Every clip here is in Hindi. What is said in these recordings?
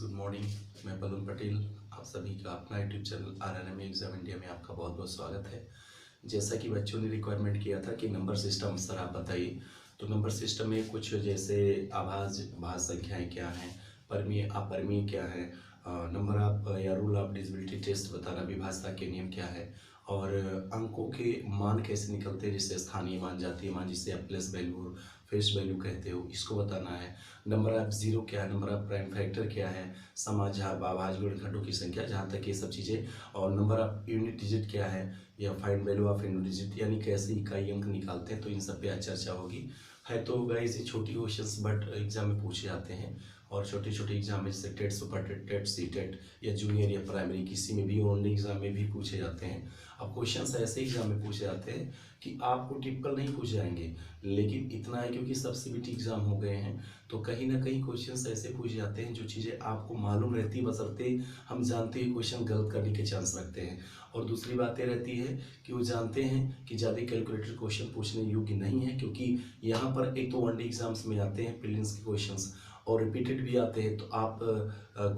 Good morning. मैं पवन पटेल, आप सभी का अपना YouTube channel RRM exam India में आपका बहुत बहुत स्वागत है। जैसा कि बच्चों ने रिक्वायरमेंट किया था कि नंबर सिस्टम सर आप बताइए, तो नंबर सिस्टम में कुछ जैसे आभाज्य संख्याएं क्या हैं, परमीय अपरमीय क्या है, नंबर ऑफ या रूल ऑफ डिजिबिलिटी टेस्ट बताना, विभाज्यता के नियम क्या है, और अंकों के मान कैसे निकलते हैं, जिससे स्थानीय मान, जातीय मान, जिसे आप प्लेस वैल्यू फेस वैल्यू कहते हो, इसको बताना है। नंबर ऑफ जीरो क्या है, नंबर ऑफ प्राइम फैक्टर क्या है, अभाज्य गुणनखंडों की संख्या, जहाँ तक ये सब चीज़ें, और नंबर ऑफ यूनिट डिजिट क्या है, या find value of unit digit यानी कैसे इकाई अंक निकालते हैं, तो इन सब पे आज चर्चा होगी। है तो गाइस ये छोटी क्वेश्चंस बट एग्जाम में पूछे जाते हैं, और छोटे छोटे एग्जाम में जैसे TET, super TET, TET C TET या जूनियर या प्राइमरी, किसी में भी ओनली एग्जाम में भी पूछे जाते हैं। अब क्वेश्चंस ऐसे एग्जाम में पूछे जाते हैं कि आपको टिपिकल नहीं पूछे जाएंगे, लेकिन इतना है क्योंकि सब CBT एग्जाम हो गए हैं, तो कहीं ना कहीं क्वेश्चंस ऐसे पूछे जाते हैं जो चीज़ें आपको मालूम रहती है, बशर्ते हम जानते हैं क्वेश्चन गलत करने के चांस रखते हैं। और दूसरी बात ये रहती है कि वो जानते हैं कि ज़्यादा कैलकुलेटेड क्वेश्चन पूछने योग्य नहीं है, क्योंकि यहाँ पर एक तो वनडे एग्जाम्स में आते हैं प्रीलिम्स के क्वेश्चंस, और रिपीटेड भी आते हैं, तो आप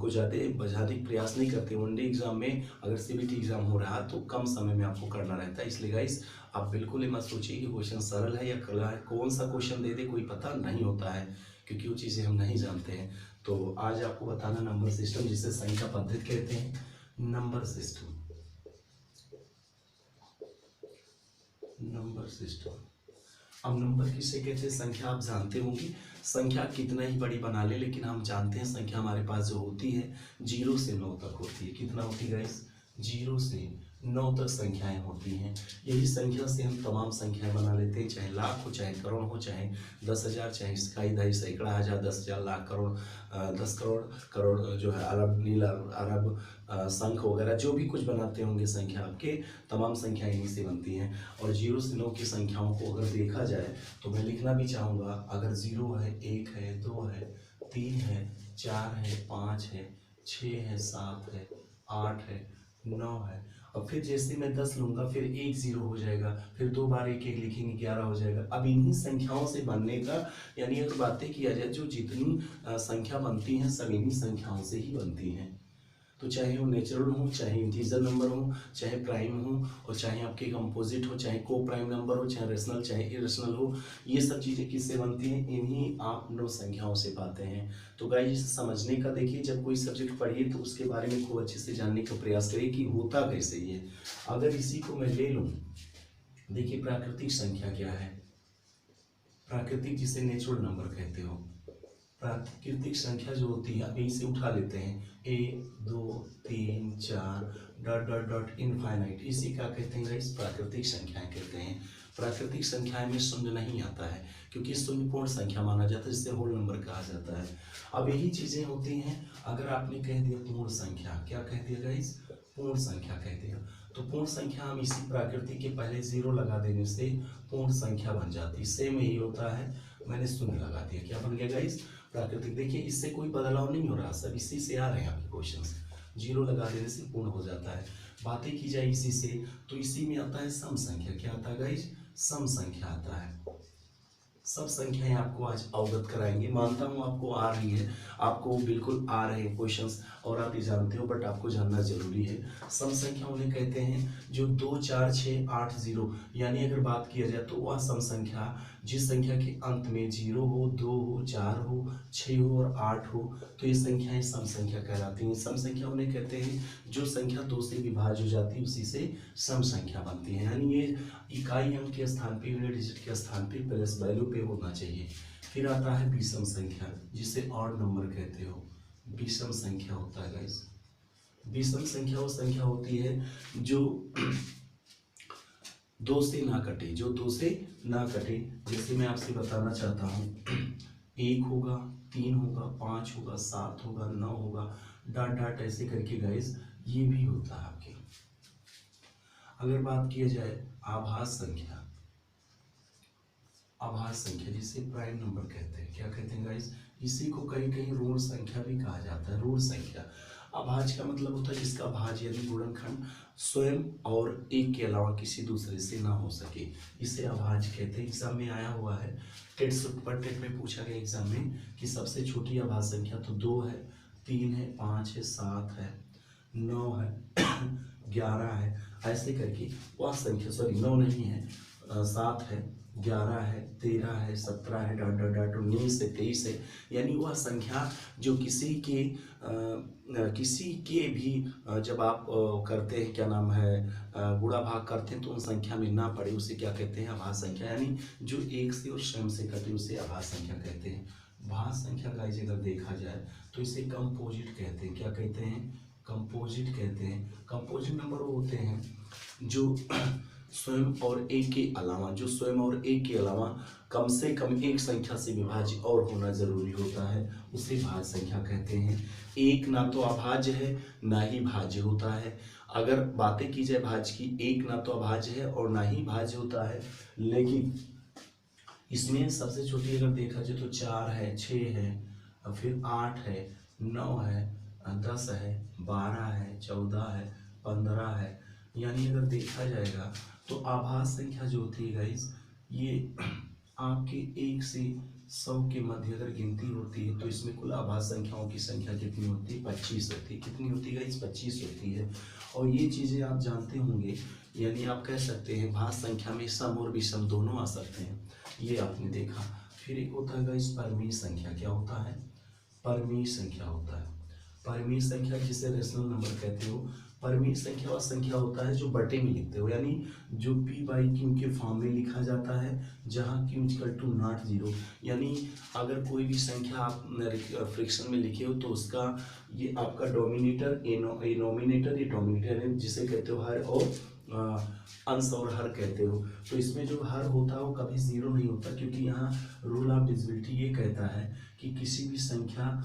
को ज़्यादा बजाने का प्रयास नहीं करते। वनडे एग्जाम में अगर CBT एग्जाम हो रहा है तो कम समय में आपको करना रहता है, इसलिए गाइस आप बिल्कुल ही मत सोचिए कि क्वेश्चन सरल है या कला है, कौन सा क्वेश्चन दे दे कोई पता नहीं होता है, क्योंकि वो चीज़ें हम नहीं जानते हैं। तो आज आपको बताना नंबर सिस्टम, जिसे संख्या पद्धति कहते हैं, नंबर सिस्टम। नंबर सिस्टम, अब नंबर किसे कहते हैं, संख्या आप जानते होंगे। संख्या कितना ही बड़ी बना ले, लेकिन हम जानते हैं संख्या हमारे पास जो होती है 0 से 9 तक होती है। कितना होती है गाइस? 0 से 9 तक संख्याएं होती हैं। यही संख्या से हम तमाम संख्याएं बना लेते हैं, चाहे लाख हो, चाहे करोड़ हो, चाहे 10,000, चाहे इकाई, दहाई, सैकड़ा, हजार, 10,000, लाख, करोड़, 10 करोड़, करोड़ जो है अरब, नील अरब, संख वगैरह, जो भी कुछ बनाते होंगे संख्या, आपके तमाम संख्याएं इन्हीं से बनती हैं। और 0 से 9 की संख्याओं को अगर देखा जाए तो मैं लिखना भी चाहूँगा, अगर 0 है, 1 है, 2 है, 3 है, 4 है, 5 है, 6 है, 7 है, 8 है, 9 है, और फिर जैसे मैं 10 लूँगा फिर 1 0 हो जाएगा, फिर 2 बार 1 1 लिखेंगे 11 हो जाएगा। अब इन्हीं संख्याओं से बनने का, यानी अगर बातें किया जाए जो जितनी संख्या बनती हैं सब इन्हीं संख्याओं से ही बनती हैं। तो चाहे वो नेचुरल हो, चाहे इंटीजर नंबर हो, चाहे प्राइम हो, और चाहे आपके कंपोजिट हो, चाहे को प्राइम नंबर हो, चाहे रेशनल, चाहे इरेशनल हो, ये सब चीज़ें किससे बनती हैं? इन्हीं आप नौ संख्याओं से पाते हैं। तो गाइस इसे समझने का देखिए, जब कोई सब्जेक्ट पढ़िए तो उसके बारे में खूब अच्छे से जानने का प्रयास करिए कि होता कैसे ये। अगर इसी को मैं ले लूँ, देखिए प्राकृतिक संख्या क्या है, प्राकृतिक जिसे नेचुरल नंबर कहते हो, प्राकृतिक संख्या जो होती है, अभी इसे उठा लेते हैं, 1 2 3 4 डॉट डॉट डॉट इनफाइनाइट, इसी का कहते हैं गाइस प्राकृतिक संख्याएं कहते हैं। प्राकृतिक संख्याएं में शून्य नहीं आता है, क्योंकि शून्य पूर्ण संख्या माना जाता है, जिसे होल नंबर कहा जाता है। अब यही चीजें होती हैं अगर आपने कह दिया पूर्ण संख्या, क्या कह दिया गाइस? पूर्ण संख्या कह दिया, तो पूर्ण संख्या हम इसी प्राकृतिक के पहले 0 लगा देने से पूर्ण संख्या बन जाती। सेम यही होता है, मैंने शून्य लगा दिया, क्या बन गया गाइस? प्राकृतिक। देखिए इससे कोई बदलाव नहीं हो रहा, सब इसी से आ रहे हैं आपके क्वेश्चंस। 0 लगा देने से पूर्ण हो जाता है। बातें की जाए इसी से, तो इसी में आता है सम संख्या। क्या आता है गाइस? सम संख्या आता है। सब संख्याएं आपको आज अवगत कराएंगे, मानता हूं आपको आ रही है, आपको बिल्कुल आ रहे हैं क्वेश्चंस, और आप ये जानते हो, बट आपको जानना जरूरी है। सम संख्या उन्हें कहते हैं जो 2 4 6 8 0, यानी अगर बात किया जाए तो वह सम संख्या जिस संख्या के अंत में 0 हो, 2 हो, 4 हो, 6 हो और 8 हो, तो ये संख्याएं सम संख्या कहलाती हैं। सम संख्या उन्हें कहते हैं जो संख्या 2 से विभाज्य हो जाती है, उसी से सम संख्या बनती है, यानी ये इकाई अंक के स्थान पे, यूनिट डिजिट के स्थान पे प्लस वैल्यू पे होना चाहिए। फिर आता है विषम संख्या, जिसे ऑड नंबर कहते हो, विषम संख्या होता है गाइस। विषम संख्या वो संख्या होती है जो 2 से ना कटे, जो 2 से ना कटे। जैसे मैं आपसे बताना चाहता हूँ, 1 होगा, 3 होगा, 5 होगा, 7 होगा, 9 होगा, डाट डाट ऐसे करके गाइस ये भी होता है आपके। अगर बात किया जाए आभास संख्या, आभास संख्या जिसे प्राइम नंबर कहते हैं, क्या कहते हैं गाइस? इसी को कहीं कहीं ऋण संख्या भी कहा जाता है, ऋण संख्या। अभाज्य का मतलब होता है जिसका भाज्य यानी गुणनखंड स्वयं और एक के अलावा किसी दूसरे से ना हो सके, इसे अभाज्य कहते हैं। एग्जाम में आया हुआ है, टेट सुपर टेट में पूछा गया एग्जाम में कि सबसे छोटी अभाज्य संख्या तो 2 है, 3 है, 5 है, 7 है, 9 है, 11 है, ऐसे करके वह संख्या, सॉरी 9 नहीं है, 7 है, 11 है, 13 है, 17 है, डॉट डॉट डॉट 19 है, 23 है। यानी वह संख्या जो किसी के भी जब आप करते हैं, क्या नाम है, गुणा भाग करते हैं तो उन संख्या में ना पड़े, उसे क्या कहते हैं, अभाज्य संख्या। यानी जो एक से और स्वयं से कटे उसे अभाज्य संख्या कहते हैं। भाज्य संख्या का अगर देखा जाए तो इसे कंपोजिट कहते हैं। क्या कहते हैं? कंपोजिट कहते हैं। कंपोजिट नंबर वो होते हैं जो स्वयं और एक के अलावा, जो स्वयं और एक के अलावा कम से कम एक संख्या से विभाज्य और होना जरूरी होता है, उसे भाज्य संख्या कहते हैं। एक ना तो अभाज्य है ना ही भाज्य होता है। अगर बातें की जाए भाज्य की, एक ना तो अभाज्य है और ना ही भाज्य होता है, लेकिन इसमें सबसे छोटी अगर देखा जाए तो 4 है, 6 है, और फिर 8 है, 9 है, 10 है, 12 है, 14 है, 15 है। यानी अगर देखा जाएगा तो आभाज्य संख्या जो होती है गाइस, ये आपके 1 से 100 के मध्य अगर गिनती होती है तो इसमें कुल आभाज्य संख्याओं की संख्या कितनी होती है? 25 होती है। कितनी होती है गाइस? 25 होती है। और ये चीज़ें आप जानते होंगे, यानी आप कह सकते हैं भाज्य संख्या में सम और विषम दोनों आ सकते हैं, ये आपने देखा। फिर एक होता है गाइस परिमेय संख्या। क्या होता है? परिमेय संख्या होता है। परिमेय संख्या जिसे रेशनल नंबर कहते हो। परिमेय संख्या वह संख्या होता है जो बटे में लिखते हो, यानी जो p/q के फॉर्म में लिखा जाता है, जहाँ q = नॉट 0। यानी अगर कोई भी संख्या आप फ्रैक्शन में लिखे हो तो उसका ये आपका डोमिनेटर, ए नोमिनेटर, ये डोमिनेटर है जिसे कहते हो हर, और अंश और हर कहते हो। तो इसमें जो हर होता है वो कभी 0 नहीं होता, क्योंकि यहाँ रूल ऑफ डिविजिबिलिटी ये कहता है कि किसी भी संख्या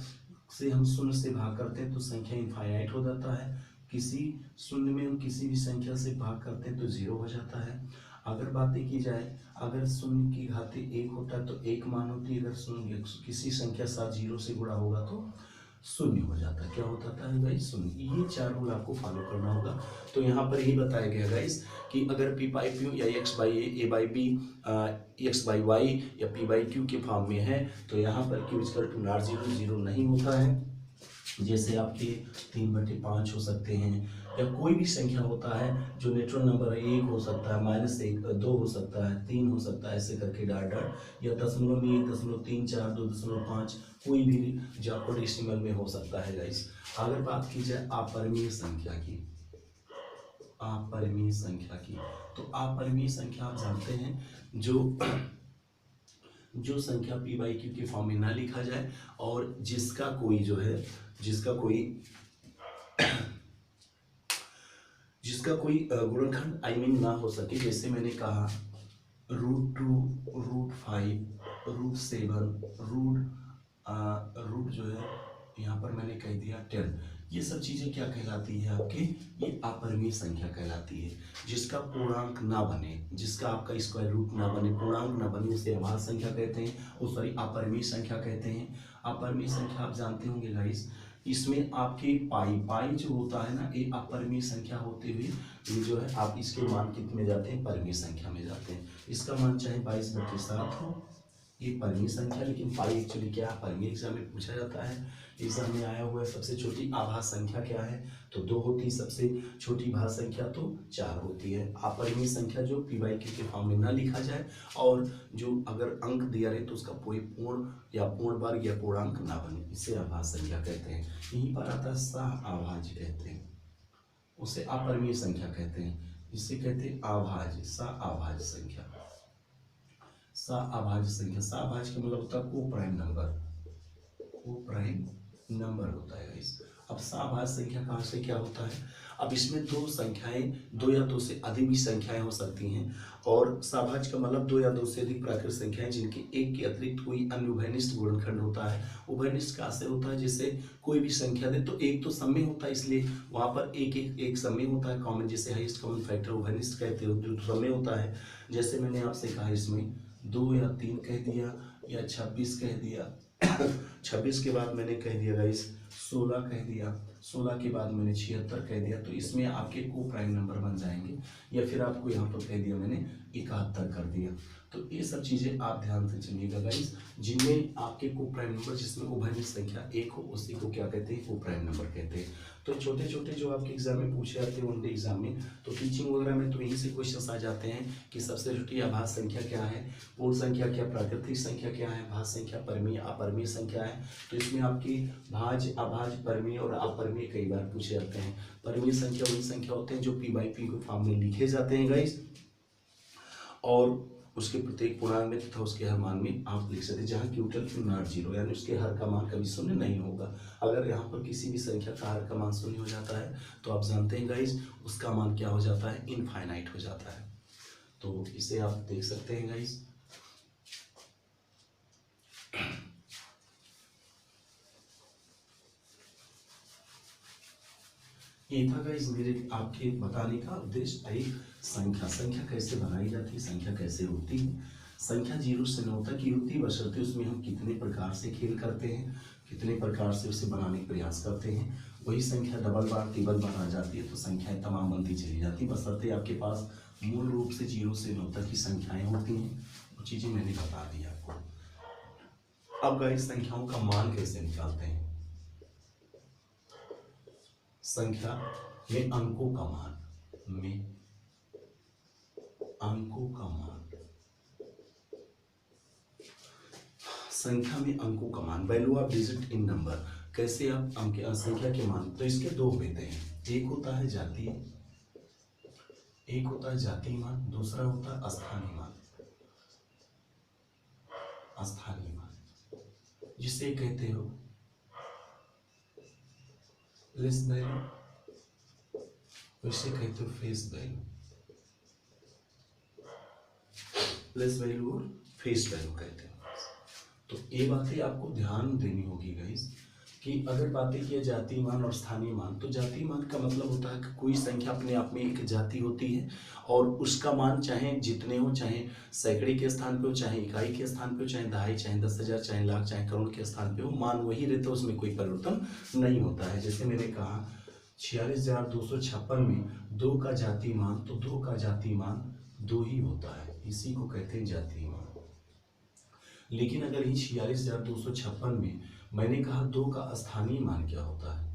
से हम शून्य से भाग करते हैं तो संख्या इनफाइनाइट हो जाता है, किसी शून्य में हम किसी भी संख्या से भाग करते हैं तो 0 हो जाता है। अगर बातें की जाए, अगर शून्य की घाते 1 होता है तो 1 मान होती है, अगर शून्य किसी संख्या साथ 0 से गुणा होगा तो शून्य हो जाता है। क्या होता है भाई? शून्य। ये 4 रूल आपको फॉलो करना होगा। तो यहाँ पर यही बताया गया गाइस कि अगर p/q या x/a/b, x/y या p/q के फॉर्म में है तो यहाँ पर q = नॉट 0, 0 नहीं होता है। जैसे आपके 3/5 हो सकते हैं, या कोई भी संख्या होता है जो नेचुरल नंबर है, 1 हो सकता है, -1, 2 हो सकता है, 3 हो सकता है, ऐसे करके डॉट डॉट, या दशमलव में 1.34, 2.5, कोई भी जो आपको डेसिमल में हो सकता है गाइस। अगर बात की जाए अपरिमेय संख्या की, अपरिमेय संख्या की, तो अपरिमेय संख्या आप जानते हैं जो संख्या p/q के फॉर्म में ना लिखा जाए और जिसका कोई जो है, जिसका कोई गुणनखंड ना हो सके। जैसे मैंने कहा √2, √5, √7, रूट जो है यहाँ पर मैंने कह दिया 10। ये सब चीजें क्या कहलाती है आपके? ये अपरिमेय संख्या कहलाती है। जिसका पूर्णांक ना बने, जिसका आपका स्क्वायर रूट ना बने, पूर्णांक ना बने, उसे अभाज्य संख्या कहते हैं, उस सॉरी अपरिमेय संख्या कहते हैं। अपरिमेय संख्या आप जानते होंगे गाइस, इसमें आपके पाई जो होता है ना, ये अपरिमेय संख्या होते हुए ये जो है आप इसके मान कितने में जाते हैं? परिमेय संख्या में जाते हैं। इसका मान चाहे 22/7 हो, ये परिमेय संख्या, लेकिन पाई एक्चुअली क्या है? परिमेय एग्जाम में पूछा जाता है, एग्जाम में आया हुआ है। सबसे छोटी आभाज्य संख्या क्या है? तो 2 होती है। सबसे छोटी भाज्य संख्या तो 4 होती है। अपरिमेय संख्या जो p/q के फॉर्म में ना लिखा जाए और जो अगर अंक दिया रहे तो उसका कोई पूर्ण या पूर्ण वर्ग या पूर्णांक ना बने, इसे अभाज्य संख्या कहते हैं। यहीं पर आता है सह-अभाज्य कहते हैं, उसे अपरिमेय संख्या कहते हैं, जिसे कहते हैं अभाज्य, सह-अभाज्य संख्या। सह-अभाज्य संख्या, सह-अभाज्य का मतलब होता है को-प्राइम नंबर, को-प्राइम नंबर होता है गाइस। अब सह-अभाज्य संख्या कहाँ से क्या होता है? अब इसमें दो संख्याएं, 2 या 2 से अधिक भी संख्याएं हो सकती हैं, और सहभाज्य का मतलब 2 या 2 से अधिक प्राकृत संख्याएं जिनके एक के अतिरिक्त कोई अन्य उभयनिष्ठ गुणनखंड होता है। उभयनिष्ठ का आशय होता है जैसे कोई भी संख्या दे तो एक तो सम्य होता है, इसलिए वहां पर एक सम्य होता है कॉमन, जिसे हाईएस्ट कॉमन फैक्टर उभयनिष्ठ कहते हो, जो सम्य होता है। जैसे मैंने आपसे कहा इसमें 2 या 3 कह दिया, या 26 कह दिया 26 के बाद मैंने कह दिया गाइस 16 कह दिया, 16 के बाद मैंने 76 कह दिया, तो इसमें आपके को प्राइम नंबर बन जाएंगे, या फिर आपको यहाँ पर कह दिया मैंने 71 कर दिया। तो ये सब चीज़ें आप ध्यान से चलिएगा गाइस, जिनमें आपके को प्राइम नंबर, जिसमें उभयनिष्ठ संख्या एक हो, उसी को क्या कहते हैं, को प्राइम नंबर कहते हैं। तो छोटे छोटे जो आपके एग्जाम में पूछे जाते हैं वनडे एग्जाम में, तो टीचिंग वगैरह में तो यहीं से क्वेश्चन आ जाते हैं कि सबसे छोटी आभास संख्या क्या है, पूर्ण संख्या क्या, प्राकृतिक संख्या क्या है, भाज्य संख्या, परमीय अपरमीय संख्या है। तो इसमें आपकी भाज्य, अभाज्य, परमीय और अपरमीय कई बार पूछे जाते हैं। परमीय संख्या वही संख्या होते हैं जो p/p के फॉर्म में लिखे जाते हैं गाइस, और उसके प्रत्येक पूर्णांक में तथा उसके हर मान में आप लिख सकते हैं, जहाँ क्यूटल नॉट जीरो, यानी उसके हर का मान कभी शून्य नहीं होगा। अगर यहाँ पर किसी भी संख्या का हर का मान शून्य हो जाता है तो आप जानते हैं गाइस उसका मान क्या हो जाता है, इनफाइनाइट हो जाता है। तो इसे आप देख सकते हैं गाइस। ये था गाइस मेरे आपके बताने का उद्देश्य, एक संख्या कैसे बनाई जाती है, संख्या कैसे होती है। संख्या 0 से 9 तक की होती है, बशर्ते उसमें हम कितने प्रकार से खेल करते हैं, कितने प्रकार से उसे बनाने का प्रयास करते हैं। वही संख्या डबल बार ट्रिपल बार आ जाती है तो संख्याएं तमाम बनती चली जाती है, बशर्ते आपके पास मूल रूप से 0 से 9 तक की संख्याएं होती हैं। वो चीज़ें मैंने बता दी आपको। अब गाइस संख्याओं का मान कैसे निकालते हैं। संख्या में अंकों का मान, संख्या में अंकों का मान, value of digit in number, कैसे आप अंक संख्या के मान, तो इसके दो होते हैं, एक होता है जातीय, मान, दूसरा होता है स्थानीय मान, जिसे कहते हो प्लेस वैल्यू, इसे कहते हो फेस वैल्यू, प्लेस वैल्यू और फेस वैल्यू कहते हैं। तो ये बातें आपको ध्यान देनी होगी गाइस, कि अगर बातें किया जातीय मान और स्थानीय मान, तो जातीय मान का मतलब होता है कि कोई संख्या अपने आप में एक जाति होती है और उसका मान चाहे जितने हो, चाहे सैकड़े के स्थान पे हो, चाहे इकाई के स्थान पे हो, चाहे दहाई, चाहे 10,000, चाहे लाख, चाहे करोड़ के स्थान पे हो, मान वही रहता है, उसमें कोई परिवर्तन नहीं होता है। जैसे मैंने कहा 46,256 में 2 का जातीय मान, तो 2 का जातीय मान 2 ही होता है, इसी को कहते हैं जातीय मान। लेकिन अगर ही 46,256 में मैंने कहा 2 का स्थानीय मान क्या होता है,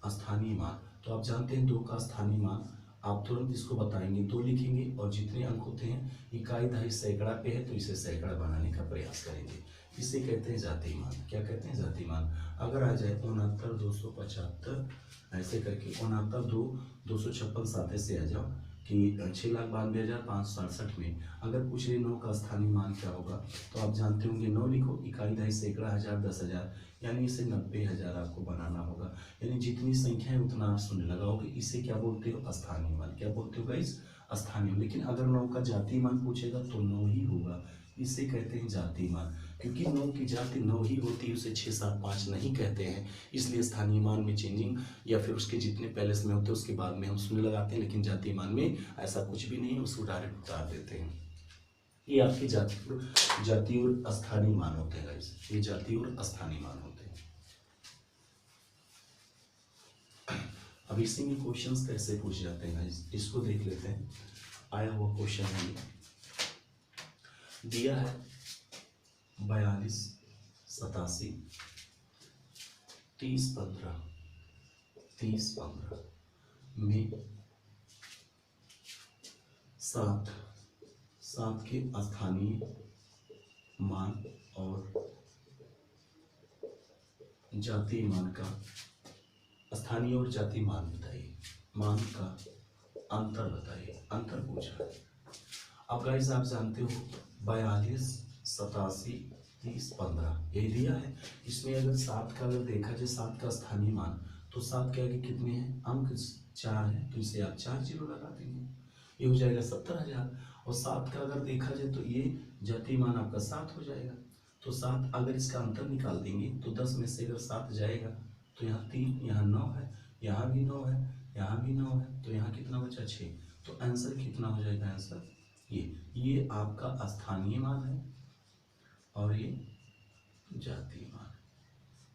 स्थानीय मान, तो आप जानते हैं 2 का स्थानीय मान, आप तुरंत इसको बताएंगे, 2 लिखेंगे और जितने अंक होते हैं इकाई, दहाई, सैकड़ा पे है तो इसे सैकड़ा बनाने का प्रयास करेंगे, इसे कहते हैं जातीय मान। क्या कहते हैं, जातीय मान। अगर आ जाए 69,275 ऐसे करके 69,256 साथे से आ जाओ कि 6,92,567 में अगर पूछ रहे 9 का स्थानीय मान क्या होगा, तो आप जानते होंगे 9 लिखो, इकाई, दहाई, सैकड़ा, हजार, 10,000, यानी इसे 90,000 आपको बनाना होगा। यानी जितनी संख्या है उतना आप शून्य लगाओगे, इसे क्या बोलते हो, स्थानीय मान। क्या बोलते हो गाइस, स्थानीय। लेकिन अगर 9 का जातीय मान पूछेगा तो 9 ही होगा, इसे कहते हैं जातीय मान। क्योंकि 9 की जाति 9 ही होती है, उसे 6, 7, 5 नहीं कहते हैं, इसलिए स्थानीय मान में चेंजिंग या फिर उसके जितने पहले में होते हैं उसके बाद में हम शून्य लगाते हैं, लेकिन जातीय मान में ऐसा कुछ भी नहीं है, उसको डायरेक्ट उतार देते हैं। ये आपके जातीय और स्थानीय मान होते हैं गाइस, ये जातीय और स्थानीय मान होते हैं। अब इसी में क्वेश्चंस कैसे पूछ जाते हैं गाइस, इसको देख लेते हैं। आया हुआ क्वेश्चन है, दिया है 42, 87, 30, 15 में 7 के स्थानीय मान और जातीय मान का, स्थानीय और जातीय मान बताइए, मान का अंतर बताइए, अंतर पूछा है। अब गाइस आप जानते हो 42, 87, 30, 15 यही दिया है। इसमें अगर 7 का अगर देखा जाए, 7 का स्थानीय मान, तो 7 के आगे कितने हैं अंक, 4 है, तो इसे आप 4 0 लगा देंगे, ये हो जाएगा 70,000। और 7 का अगर देखा जाए तो ये जातीय मान आपका 7 हो जाएगा। तो 7 अगर इसका अंतर निकाल देंगे तो 10 में से अगर 7 जाएगा तो यहाँ 3, यहाँ 9 है, यहाँ भी 9 है, यहाँ भी 9 है, तो यहाँ कितना बचा 6। तो आंसर कितना हो जाएगा, आंसर ये आपका स्थानीय मान है और ये जातीय मान।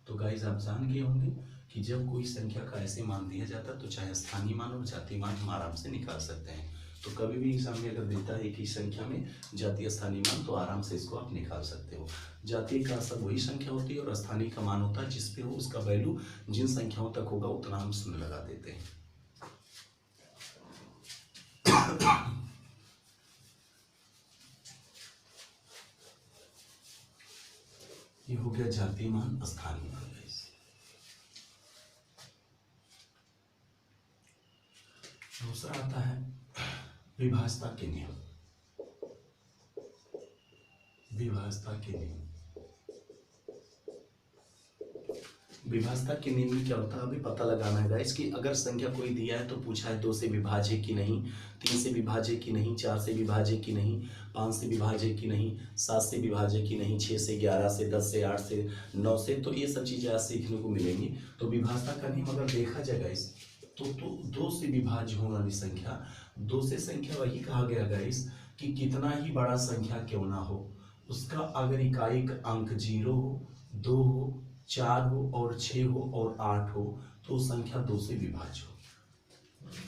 तो गाइस आप जान गए होंगे कि जब कोई संख्या का ऐसे मान दिया जाता है तो चाहे स्थानीय मान और जातीय मान हम आराम से निकाल सकते हैं। तो कभी भी एग्जाम में अगर देता है कि संख्या में जातीय स्थानीय मान, तो आराम से इसको आप निकाल सकते हो। जातीय का सब वही संख्या होती है और स्थानीय का मान होता है जिस पे हो उसका वैल्यू जिन संख्याओं तक होगा उतना हम शून्य लगा देते हैं। ये हो गया जातीय मान, स्थानीय मान। दूसरा आता है विभाज्यता के नियम। विभाज्यता के नियम, विभाज्यता के नियम में क्या होता है, अभी पता लगाना है गाइस कि अगर संख्या कोई दिया है तो पूछा है 2 से विभाज्य की नहीं, 3 से विभाज्य की नहीं, 4 से विभाज्य की नहीं, 5 से विभाज्य की नहीं, 7 से विभाज्य की नहीं, 6 से, 11 से, 10 से, 8 से, 9 से, तो ये सब चीजें आज सीखने को मिलेंगी। तो विभाज्यता का नियम अगर देखा जाए गाइस तो 2 से विभाज्य होने वाली संख्या, 2 से संख्या वही कहा गया गाइस कि कितना ही बड़ा संख्या क्यों ना हो, उसका अगर इकाई का अंक 0 हो, 2 हो, 4 हो और 6 हो और 8 हो तो संख्या 2 से विभाज्य हो।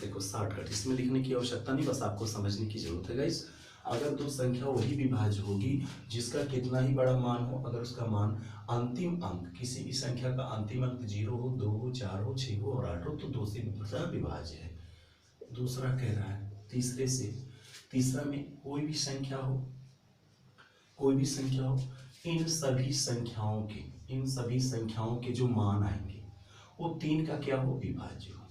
देखो शॉर्टकट, इसमें लिखने की आवश्यकता नहीं, बस आपको समझने की जरूरत है गाइस। अगर 2 संख्या वही विभाज्य होगी जिसका कितना ही बड़ा मान हो, अगर उसका मान अंतिम अंक किसी भी संख्या का अंतिम अंक 0 हो, 2 हो, 4 हो, 6 हो और 8 हो तो 2 से विभाज्य है। दूसरा कह रहा है तीसरा में कोई भी संख्या हो, इन सभी संख्याओं के जो मान आएंगे वो 3 का क्या हो, विभाज्य हो।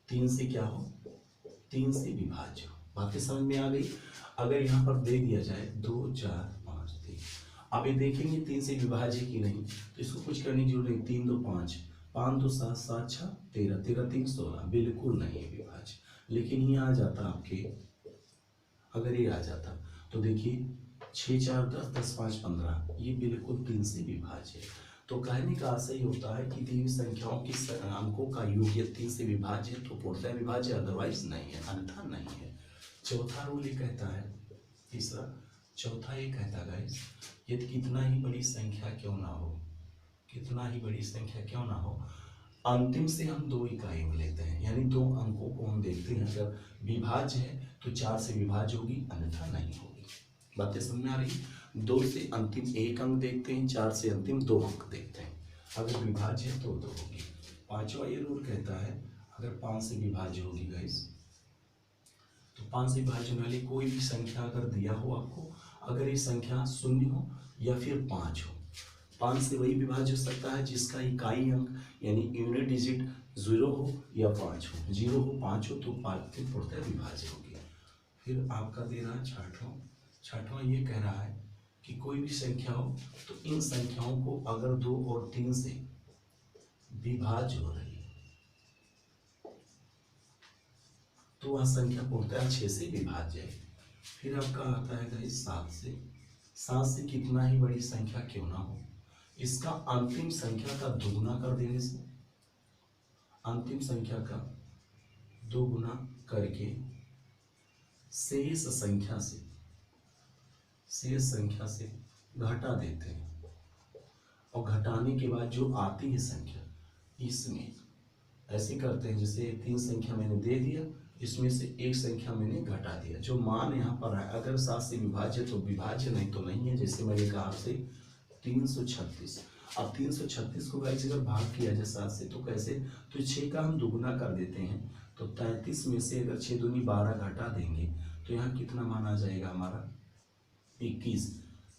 3 से क्या हो, 3 से विभाज्य हो। बातें समझ में आ गई। अगर यहाँ पर दे दिया जाए 2, 4, 5, 3, अब ये देखेंगे 3 से विभाज्य की नहीं तो इसको कुछ करने की जरूरत नहीं। 3, 2, 5, 5, 2, 7, 7, 6, 13, 13, 3, 16, बिल्कुल नहीं है विभाज्य। लेकिन ये आ जाता आपके, अगर ये आ जाता तो देखिए 6, 4, 10, 10, 5, 15, ये बिल्कुल 3 से विभाज्य है। तो कहने का आशय होता है कि 3 संख्याओं की अंकों का योग यदि 3 से विभाज्य है तो पूर्णतः विभाज्य, अदरवाइज नहीं है, अन्यथा नहीं है। चौथा रूल ये कहता है, चौथा ये कहता है गाइस, यदि कितना ही बड़ी संख्या क्यों ना हो, अंतिम से हम 2 इकाइयों लेते हैं, यानी 2 अंकों को हम देखते हैं। अगर विभाज्य है तो 4 से विभाज्य होगी, अन्यथा नहीं होगी। बातें समझ में आ रही। 2 से अंतिम 1 अंक देखते हैं, 4 से अंतिम 2 अंक देखते हैं। अगर विभाज्य है तो 2 होगी। पांचवा ये रूल कहता है अगर 5 से विभाज्य होगी गाइस, तो 5 से विभाज्य होने वाली कोई भी संख्या अगर दिया हो आपको, अगर ये संख्या 0 हो या फिर 5 हो, 5 से वही विभाज्य हो सकता है जिसका इकाई अंक यानी यूनिट डिजिट 0 हो या 5 हो। 0 हो, 5 हो तो पूर्णतः विभाज्य होगी। फिर आपका दे रहा है छठवां ये कह रहा है कि कोई भी संख्या हो तो इन संख्याओं को अगर 2 और 3 से विभाज्य हो रही है तो वह संख्या पूर्णतः 6 से विभाज्य है। फिर आपका आता है गाइस 7 से कितना ही बड़ी संख्या क्यों ना हो, इसका अंतिम संख्या का दुगुना कर देने से, अंतिम संख्या का दोगुना करके शेष संख्या से घटा देते हैं और घटाने के बाद जो आती है संख्या इसमें ऐसे करते हैं जैसे 3 संख्या मैंने दे दिया, इसमें से 1 संख्या मैंने घटा दिया। जो मान यहाँ पर है अगर 7 से विभाज्य तो विभाज्य, नहीं तो नहीं है। जैसे मैंने कहा आपसे 336, अब 336 को गाइस अगर भाग किया जाए 7 से तो कैसे, तो 6 का हम दुगुना कर देते हैं तो 33 में से अगर 6 दूनी 12 घटा देंगे तो यहाँ कितना मान आ जाएगा हमारा 21,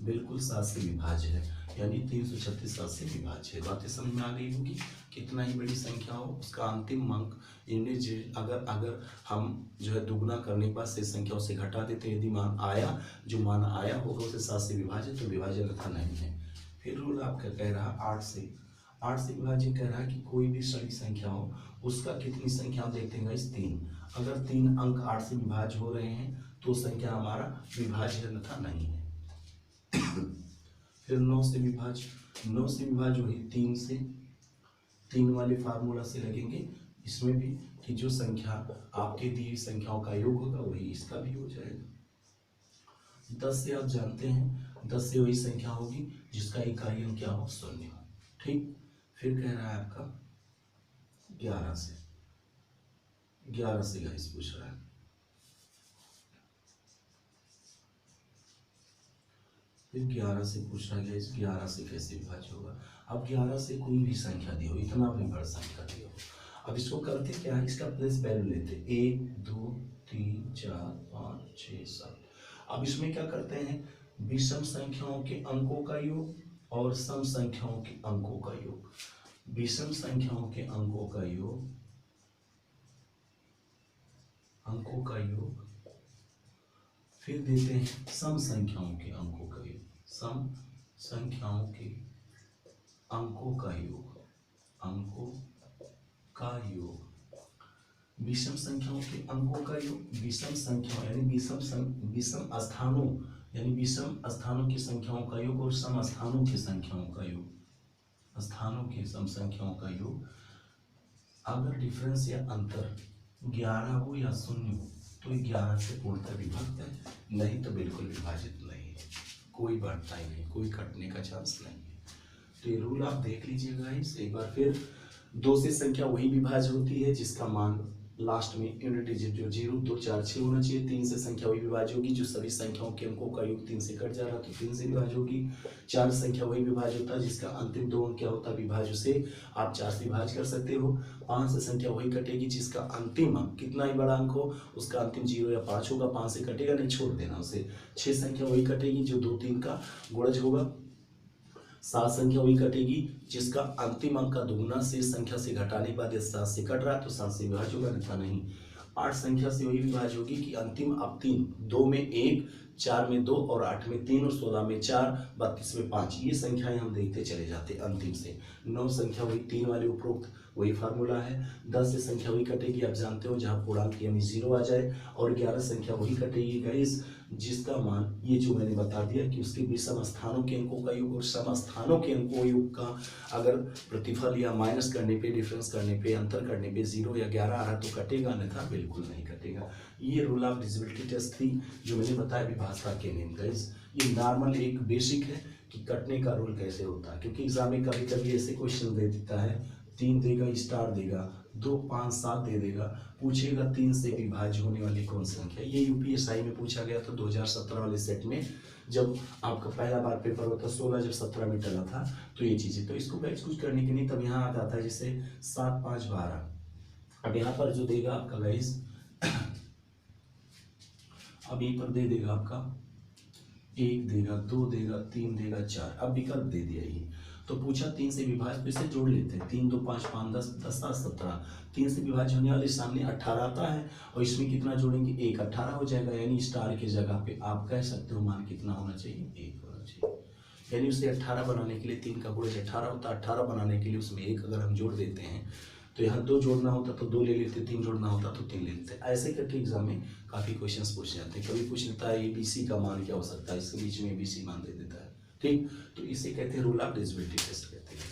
बिल्कुल 7 से विभाज्य है, यानी 336 7 से विभाज्य है। बातें समझ में आ गई होगी। कितना ही बड़ी संख्या हो उसका अंतिम अंक अगर हम जो है दुगुना करने के बाद से संख्याओं से घटा देते हैं, यदि जो मान आया होगा उसे 7 से विभाजित तो विभाज्य अन्यथा नहीं है। फिर रूल आपका कह रहा 8 से विभाज्य कह रहा है कि कोई भी सही संख्या हो उसका कितनी संख्या हम देखते हैं इस 3, अगर 3 अंक 8 से विभाज्य हो रहे हैं तो संख्या हमारा विभाज्य अन्यथा नहीं है। फिर 9 से विभाज्य वही 3 वाले फार्मूला से लगेंगे, इसमें भी कि जो संख्या आपके दी संख्याओं का योग होगा वही इसका भी हो जाएगा। 10 से आप जानते हैं 10 से वही संख्या होगी जिसका इकाई अंक क्या हो 0 हो। ठीक, फिर कह रहा है आपका 11 से, 11 से गाइस पूछ रहा है। फिर 11 से पूछ रहा है गाइस 11 से कैसे विभाज्य होगा। अब 11 से कोई भी संख्या दी हो, इतना भी बड़ा संख्या दी हो, अब इसको करते क्या है, इसका प्लेस वैल्यू लेते 1 2 3 4 5 6 7। अब इसमें क्या करते हैं, विषम संख्याओं के अंकों का योग और सम संख्याओं के अंकों का योग। विषम संख्याओं के अंकों का योग, अंकों का योग, फिर देते हैं सम संख्याओं के अंकों का योग, सम संख्याओं के अंकों का योग, अंकों का योग। विषम संख्याओं के अंकों का योग, विषम संख्याओं यानी विषम स्थानों यानी विषम स्थानों की संख्याओं का योग और सम स्थानों की संख्याओं का योग, स्थानों की सम संख्याओं का योग। अगर डिफरेंस या अंतर 11 हो या 0 हो तो 11 से पूर्णतः विभक्त है, नहीं तो बिल्कुल विभाजित नहीं है, कोई बढ़ता ही नहीं, कोई कटने का चांस नहीं है। तो ये रूल आप देख लीजिएगा इस एक बार फिर। 2 से संख्या वही विभाज्य होती है जिसका मान लास्ट में यूनिट डिजिट जो 0 2 4 6 होना चाहिए। 3 से संख्या वही विभाज्य होगी जो सभी संख्याओं के अंकों का योग 3 से कट जा रहा तो 3 से विभाज्य होगी। 4 संख्या वही विभाज्य होता है जिसका अंतिम 2 अंक क्या होता है विभाज्य से आप 4 से विभाज्य कर सकते हो। 5 से संख्या वही कटेगी जिसका अंतिम अंक कितना ही बड़ा अंक हो, उसका अंतिम 0 या 5 होगा, 5 से कटेगा नहीं, छोड़ देना उसे। 6 संख्या वही कटेगी जो 2 3 का गुणज होगा। 7 संख्या वही कटेगी जिसका अंतिम अंक का दुगुना से संख्या से घटाने के बाद 7 से कट रहा है तो 7 से विभाज्य होगा, अन्यथा नहीं। 8 संख्या से वही विभाज्य होगी कि अंतिम अब 3, 2 में 1, 4 में 2 और 8 में 3 और 16 में 4, 32 में 5, ये संख्याएं हम देखते चले जाते अंतिम से। 9 संख्या वही 3 वाले उपरोक्त वही फार्मूला है। 10 से संख्या वही कटेगी, आप जानते हो जहाँ पूर्णांक यानी 0 आ जाए। और 11 संख्या वही कटेगी गाइस जिसका मान ये जो मैंने बता दिया कि उसके विषम स्थानों के अंकों का योग और सम स्थानों के अंकों योग का अगर प्रतिफल या माइनस करने पे, डिफरेंस करने पे, अंतर करने पे 0 या 11 आ रहा तो कटेगा, अन्यथा बिल्कुल नहीं कटेगा। ये रूल ऑफ डिविजिबिलिटी टेस्ट थी जो मैंने बताया विभाजता के नियम गाइस। ये नॉर्मल एक बेसिक है कि कटने का रूल कैसे होता है, क्योंकि एग्जाम में कभी कभी ऐसे क्वेश्चन दे देता है, 3 देगा स्टार देगा, 2 5 7 दे देगा, पूछेगा 3 से विभाज्य होने वाली कौन संख्या। ये यूपीएसआई में पूछा गया था 2017 वाले सेट में, जब आपका पहला बार पेपर होता 16 जब 17 में टला था तो ये चीजें। तो इसको बैच कुछ करने के नहीं, तब यहाँ आ जाता है जैसे 7 5 12। अब यहाँ पर जो देगा आपका गाइस अब यहीं पर दे देगा आपका 1 देगा, 2 देगा, 3 देगा, 4। अब विकल्प दे दिया ये, तो पूछा 3 से विभाज्य, तो इसे जोड़ लेते हैं। 3 2 5 5 10 10 7 17। 3 से विभाज्य होने वाले सामने 18 आता है और इसमें कितना जोड़ेंगे 1, 18 हो जाएगा। यानी स्टार की जगह पे आप कह सकते हो मान कितना होना चाहिए 1 होना चाहिए। यानी उसे 18 बनाने के लिए 3 का गुणज 18 होता है, 18 बनाने के लिए उसमें 1 अगर हम जोड़ देते हैं तो यहाँ 2 जोड़ना होता तो 2 ले लेते, 3 जोड़ना होता तो 3 ले लेते। ऐसे करके एग्जाम में काफी क्वेश्चंस पूछ जाते हैं। कभी पूछ लेता है ABC का मान क्या हो सकता है, इसके बीच में ABC मान दे देता है, ठीक। तो इसे कहते हैं रूल ऑफ डिविजिबिलिटी टेस्ट कहते हैं।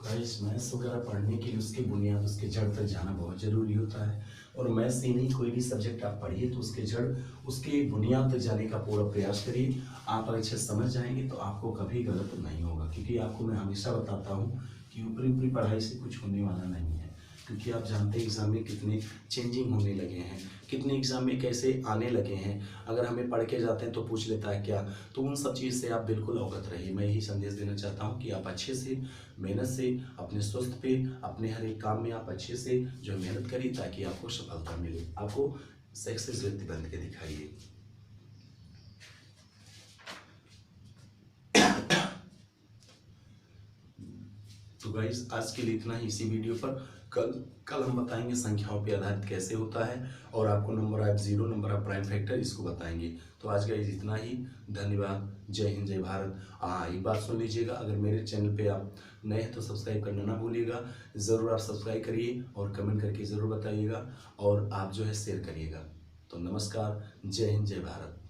गाइस मैथ्स वगैरह पढ़ने के लिए उसके बुनियाद, उसके जड़ तक जाना बहुत जरूरी होता है। और मैथ्स ही नहीं, कोई भी सब्जेक्ट आप पढ़िए तो उसके जड़, उसके बुनियाद तक जाने का पूरा प्रयास करिए। आप अच्छे समझ जाएंगे तो आपको कभी गलत नहीं होगा, क्योंकि आपको मैं हमेशा बताता हूँ कि ऊपरी ऊपरी पढ़ाई से कुछ होने वाला नहीं है। क्योंकि आप जानते हैं एग्जाम में कितने चेंजिंग होने लगे हैं, कितने एग्जाम में कैसे आने लगे हैं। अगर हमें पढ़ के जाते हैं तो पूछ लेता है क्या, तो उन सब चीज़ से आप बिल्कुल अवगत रहिए। मैं यही संदेश देना चाहता हूँ कि आप अच्छे से मेहनत से अपने स्वास्थ्य पे, अपने हर एक काम में आप अच्छे से जो मेहनत करिए ताकि आपको सफलता मिले, आपको सक्सेस व्यक्ति बन के दिखाइए। तो गाइस आज के लिए इतना ही इसी वीडियो पर। कल हम बताएंगे संख्याओं पे आधारित कैसे होता है, और आपको number of zero, number of prime factor इसको बताएंगे। तो आज गाइस इतना ही। धन्यवाद। जय हिंद, जय भारत। हाँ, एक बात सुन लीजिएगा, अगर मेरे चैनल पे आप नए हैं तो सब्सक्राइब करना ना भूलिएगा। ज़रूर आप सब्सक्राइब करिए और कमेंट करके ज़रूर बताइएगा, और आप जो है शेयर करिएगा। तो नमस्कार। जय हिंद, जय भारत।